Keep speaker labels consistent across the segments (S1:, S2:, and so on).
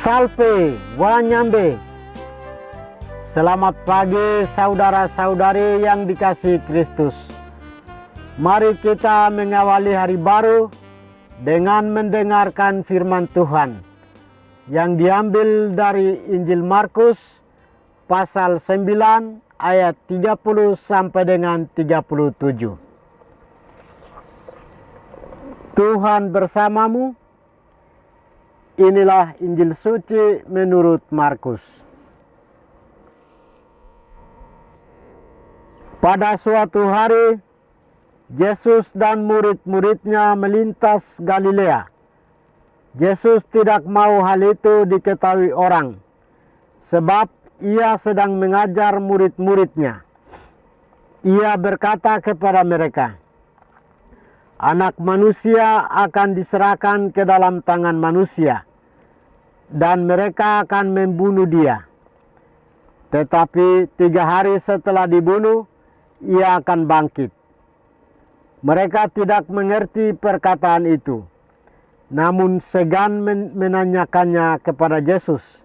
S1: Salve, Wanyambe. Selamat pagi saudara-saudari yang dikasihi Kristus. Mari kita mengawali hari baru dengan mendengarkan firman Tuhan yang diambil dari Injil Markus pasal 9 ayat 30 sampai dengan 37. Tuhan bersamamu. Inilah Injil suci menurut Markus. Pada suatu hari, Yesus dan murid-muridnya melintas Galilea. Yesus tidak mau hal itu diketahui orang, sebab ia sedang mengajar murid-muridnya. Ia berkata kepada mereka, Anak manusia akan diserahkan ke dalam tangan manusia, dan mereka akan membunuh dia. Tetapi 3 hari setelah dibunuh, ia akan bangkit. Mereka tidak mengerti perkataan itu, namun segan menanyakannya kepada Yesus.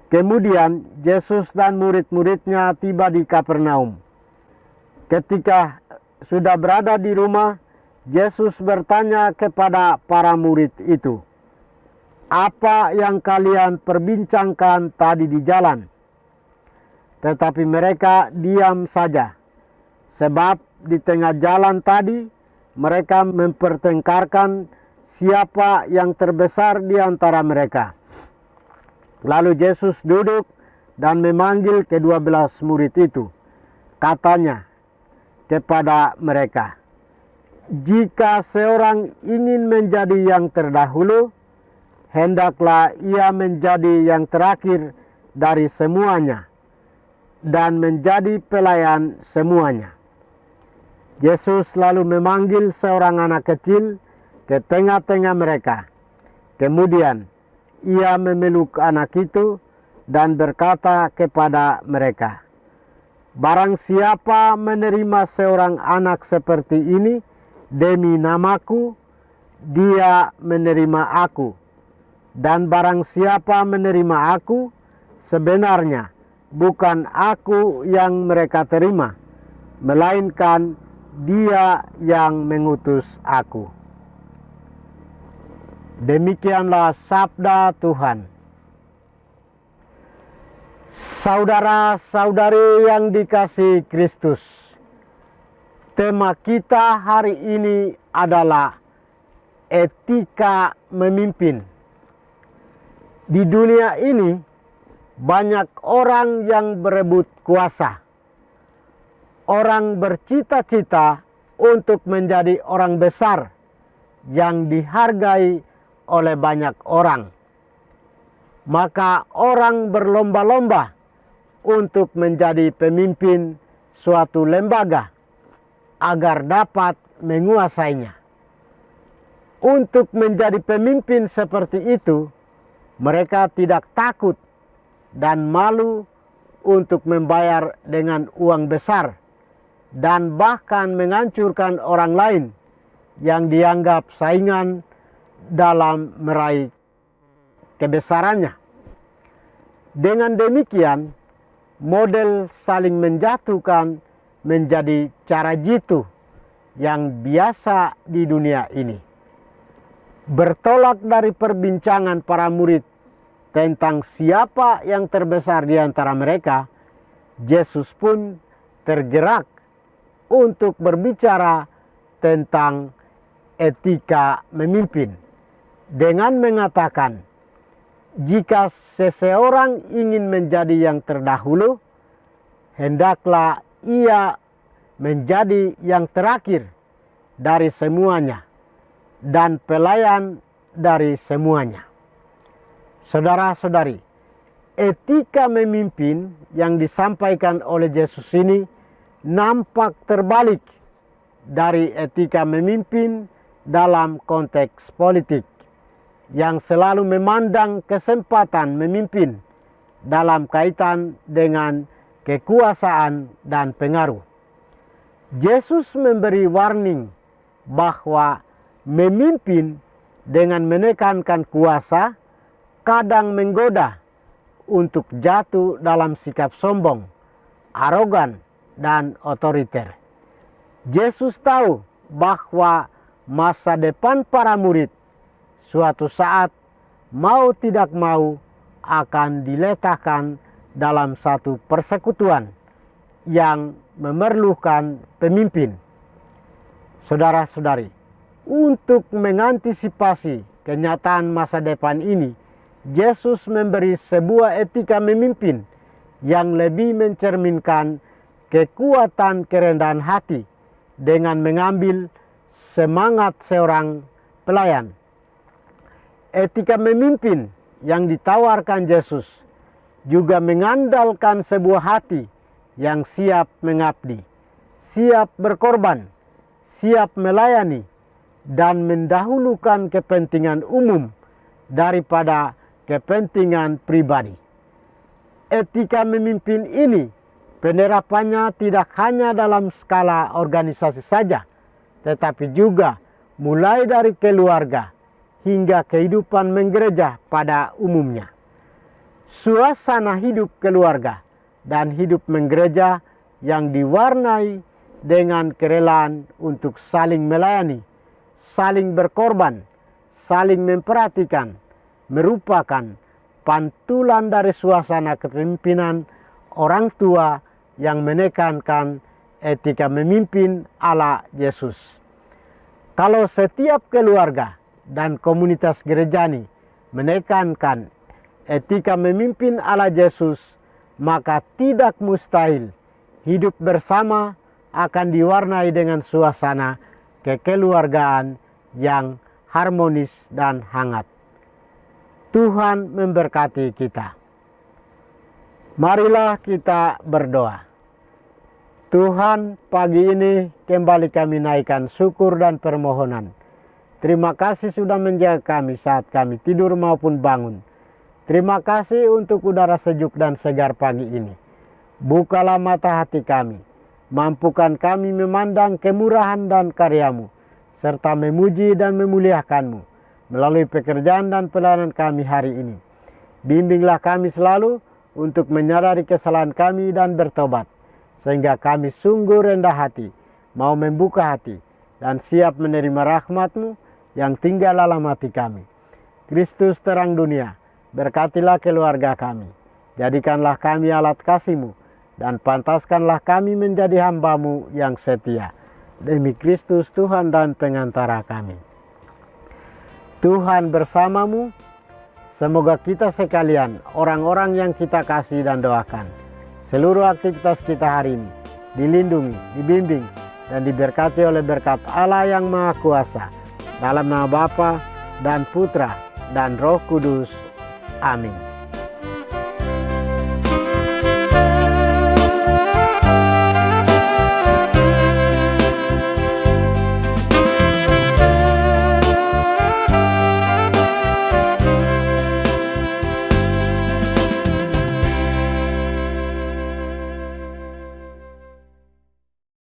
S1: Kemudian Yesus dan murid-muridnya tiba di Kapernaum. Ketika sudah berada di rumah, Yesus bertanya kepada para murid itu, "Apa yang kalian perbincangkan tadi di jalan?" Tetapi mereka diam saja, sebab di tengah jalan tadi mereka mempertengkarkan siapa yang terbesar di antara mereka. Lalu Yesus duduk dan memanggil ke-12 murid itu. Katanya kepada mereka, "Jika seorang ingin menjadi yang terdahulu, hendaklah ia menjadi yang terakhir dari semuanya dan menjadi pelayan semuanya." Yesus lalu memanggil seorang anak kecil ke tengah-tengah mereka. Kemudian ia memeluk anak itu dan berkata kepada mereka, "Barang siapa menerima seorang anak seperti ini demi namaku, dia menerima aku. Dan barang siapa menerima aku, sebenarnya bukan aku yang mereka terima, melainkan dia yang mengutus aku." Demikianlah sabda Tuhan. Saudara-saudari yang dikasihi Kristus, tema kita hari ini adalah etika memimpin. Di dunia ini banyak orang yang berebut kuasa. Orang bercita-cita untuk menjadi orang besar yang dihargai oleh banyak orang. Maka orang berlomba-lomba untuk menjadi pemimpin suatu lembaga agar dapat menguasainya. Untuk menjadi pemimpin seperti itu, mereka tidak takut dan malu untuk membayar dengan uang besar dan bahkan menghancurkan orang lain yang dianggap saingan dalam meraih kebesarannya. Dengan demikian, model saling menjatuhkan menjadi cara jitu yang biasa di dunia ini. Bertolak dari perbincangan para murid tentang siapa yang terbesar di antara mereka, Yesus pun tergerak untuk berbicara tentang etika memimpin dengan mengatakan, jika seseorang ingin menjadi yang terdahulu, hendaklah ia menjadi yang terakhir dari semuanya dan pelayan dari semuanya. Saudara-saudari, etika memimpin yang disampaikan oleh Yesus ini nampak terbalik dari etika memimpin dalam konteks politik yang selalu memandang kesempatan memimpin dalam kaitan dengan kekuasaan dan pengaruh. Yesus memberi warning bahwa memimpin dengan menekankan kuasa terkadang menggoda untuk jatuh dalam sikap sombong, arogan, dan otoriter. Yesus tahu bahwa masa depan para murid suatu saat mau tidak mau akan diletakkan dalam satu persekutuan yang memerlukan pemimpin. Saudara-saudari, untuk mengantisipasi kenyataan masa depan ini, Yesus memberi sebuah etika memimpin yang lebih mencerminkan kekuatan kerendahan hati dengan mengambil semangat seorang pelayan. Etika memimpin yang ditawarkan Yesus juga mengandalkan sebuah hati yang siap mengabdi, siap berkorban, siap melayani, dan mendahulukan kepentingan umum daripada kepentingan pribadi. Etika memimpin ini penerapannya tidak hanya dalam skala organisasi saja, tetapi juga mulai dari keluarga hingga kehidupan menggereja pada umumnya. Suasana hidup keluarga dan hidup menggereja yang diwarnai dengan kerelaan untuk saling melayani, saling berkorban, saling memperhatikan, merupakan pantulan dari suasana kepemimpinan orang tua yang menekankan etika memimpin ala Yesus. Kalau setiap keluarga dan komunitas gerejani menekankan etika memimpin ala Yesus, maka tidak mustahil hidup bersama akan diwarnai dengan suasana kekeluargaan yang harmonis dan hangat. Tuhan memberkati kita. Marilah kita berdoa. Tuhan, pagi ini kembali kami naikkan syukur dan permohonan. Terima kasih sudah menjaga kami saat kami tidur maupun bangun. Terima kasih untuk udara sejuk dan segar pagi ini. Bukalah mata hati kami. Mampukan kami memandang kemurahan dan karya-Mu, serta memuji dan memuliakan-Mu melalui pekerjaan dan pelayanan kami hari ini. Bimbinglah kami selalu untuk menyadari kesalahan kami dan bertobat, sehingga kami sungguh rendah hati, mau membuka hati, dan siap menerima rahmat-Mu yang tinggal dalam hati kami. Kristus terang dunia, berkatilah keluarga kami. Jadikanlah kami alat kasih-Mu, dan pantaskanlah kami menjadi hamba-Mu yang setia. Demi Kristus Tuhan dan pengantara kami. Tuhan bersamamu. Semoga kita sekalian, orang-orang yang kita kasih dan doakan, seluruh aktivitas kita hari ini dilindungi, dibimbing, dan diberkati oleh berkat Allah yang Maha Kuasa. Dalam nama Bapa dan Putra dan Roh Kudus. Amin.